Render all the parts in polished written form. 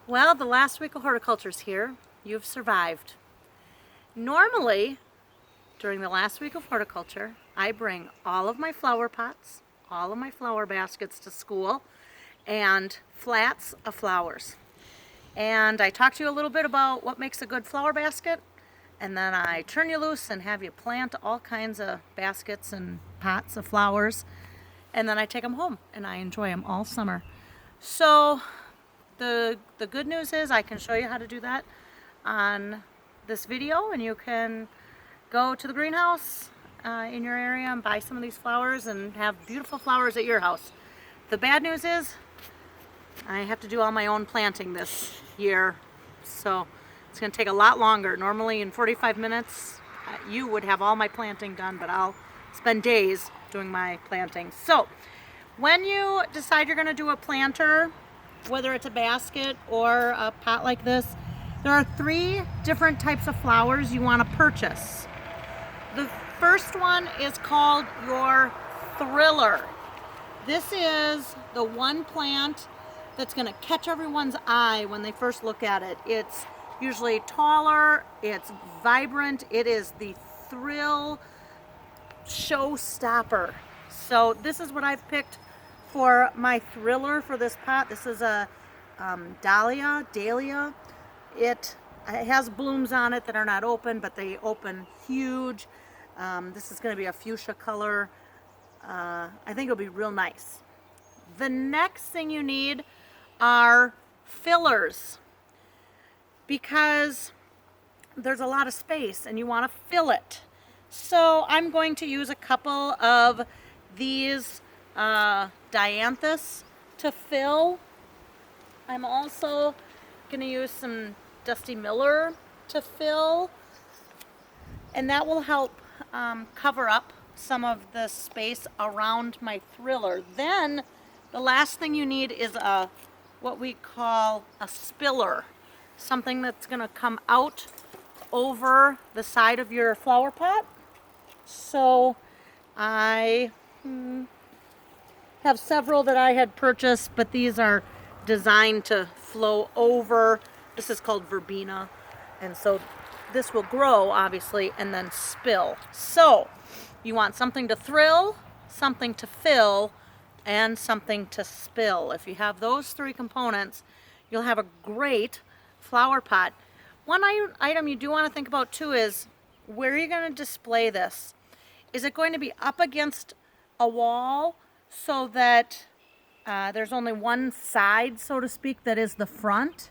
Well, the last week of horticulture's here. You've survived. Normally, during the last week of horticulture, I bring all of my flower pots, all of my flower baskets to school, and flats of flowers. And I talk to you a little bit about what makes a good flower basket, and then I turn you loose and have you plant all kinds of baskets and pots of flowers, and then I take them home and I enjoy them all summer. So the good news is I can show you how to do that on this video, and you can go to the greenhouse in your area and buy some of these flowers and have beautiful flowers at your house. The bad news is I have to do all my own planting this year, so it's going to take a lot longer. Normally in 45 minutes you would have all my planting done, but I'll spend days doing my planting. So when you decide you're going to do a planter, whether it's a basket or a pot like this, there are 3 different types of flowers you want to purchase. The first one is called your Thriller. This is the one plant that's going to catch everyone's eye when they first look at it. It's usually taller, it's vibrant, it is the thrill showstopper. So this is what I've picked for my Thriller for this pot. This is a dahlia. It has blooms on it that are not open, but they open huge. This is going to be a fuchsia color. I think it'll be real nice. The next thing you need are fillers, because there's a lot of space and you want to fill it. So I'm going to use a couple of these dianthus to fill. I'm also going to use some Dusty Miller to fill, and that will help cover up some of the space around my Thriller. Then the last thing you need is what we call a spiller, something that's going to come out over the side of your flower pot. So I have several that I had purchased, but these are designed to flow over. This is called verbena, and so this will grow obviously and then spill. So you want something to thrill, something to fill, and something to spill. If you have those 3 components, you'll have a great flower pot. One item you do want to think about too is, where are you going to display this? Is it going to be up against a wall so that there's only one side, so to speak, that is the front?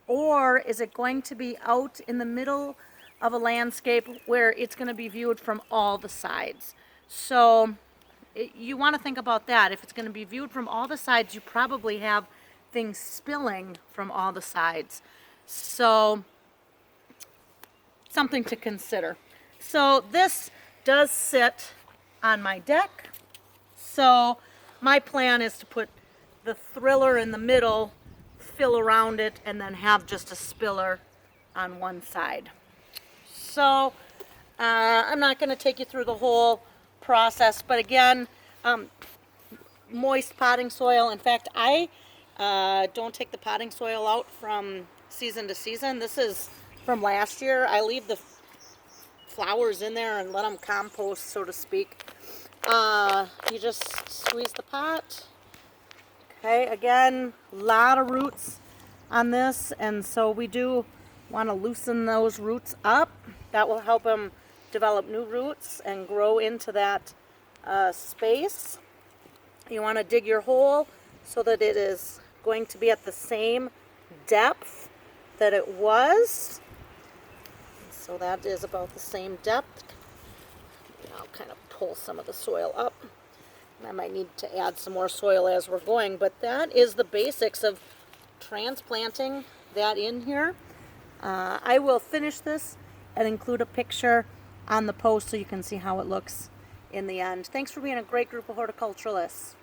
Or is it going to be out in the middle of a landscape where it's going to be viewed from all the sides? So you want to think about that. If it's going to be viewed from all the sides, you probably have things spilling from all the sides. So something to consider. So this does sit on my deck. So my plan is to put the Thriller in the middle, fill around it, and then have just a spiller on one side. So I'm not going to take you through the whole process, but again, moist potting soil. In fact, I don't take the potting soil out from season to season. This is from last year. I leave the flowers in there and let them compost, so to speak. You just squeeze the pot. Okay, again, a lot of roots on this, and so we do want to loosen those roots up. That will help them develop new roots and grow into that space. You want to dig your hole so that it is going to be at the same depth that it was. So that is about the same depth. I'll kind of pull some of the soil up. I might need to add some more soil as we're going, but that is the basics of transplanting that in here. I will finish this and include a picture on the post so you can see how it looks in the end. Thanks for being a great group of horticulturalists.